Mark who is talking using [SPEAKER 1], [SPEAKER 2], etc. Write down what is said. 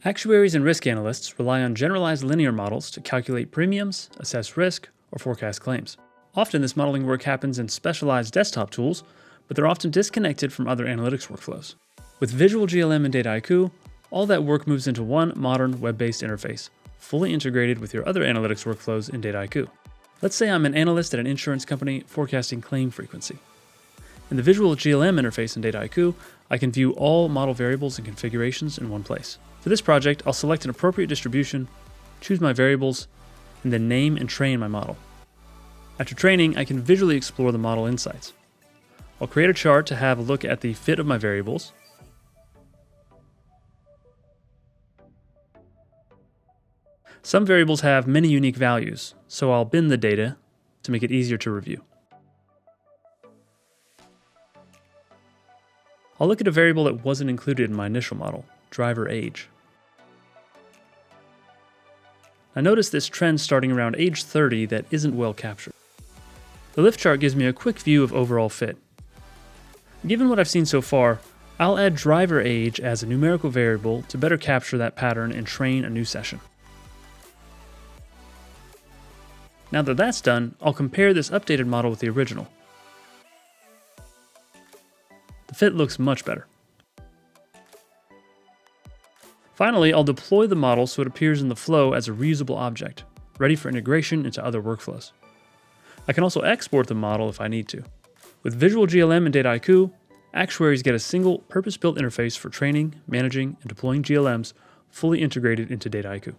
[SPEAKER 1] Actuaries and risk analysts rely on generalized linear models to calculate premiums, assess risk, or forecast claims. Often this modeling work happens in specialized desktop tools, but they're often disconnected from other analytics workflows. With Visual GLM and Dataiku, all that work moves into one modern web-based interface, fully integrated with your other analytics workflows in Dataiku. Let's say I'm an analyst at an insurance company forecasting claim frequency. In the Visual GLM interface in Dataiku, I can view all model variables and configurations in one place. For this project, I'll select an appropriate distribution, choose my variables, and then name and train my model. After training, I can visually explore the model insights. I'll create a chart to have a look at the fit of my variables. Some variables have many unique values, so I'll bin the data to make it easier to review. I'll look at a variable that wasn't included in my initial model, driver age. I notice this trend starting around age 30 that isn't well captured. The lift chart gives me a quick view of overall fit. Given what I've seen so far, I'll add driver age as a numerical variable to better capture that pattern and train a new session. Now that that's done, I'll compare this updated model with the original. The fit looks much better. Finally, I'll deploy the model so it appears in the flow as a reusable object, ready for integration into other workflows. I can also export the model if I need to. With Visual GLM and Dataiku, actuaries get a single purpose-built interface for training, managing, and deploying GLMs fully integrated into Dataiku.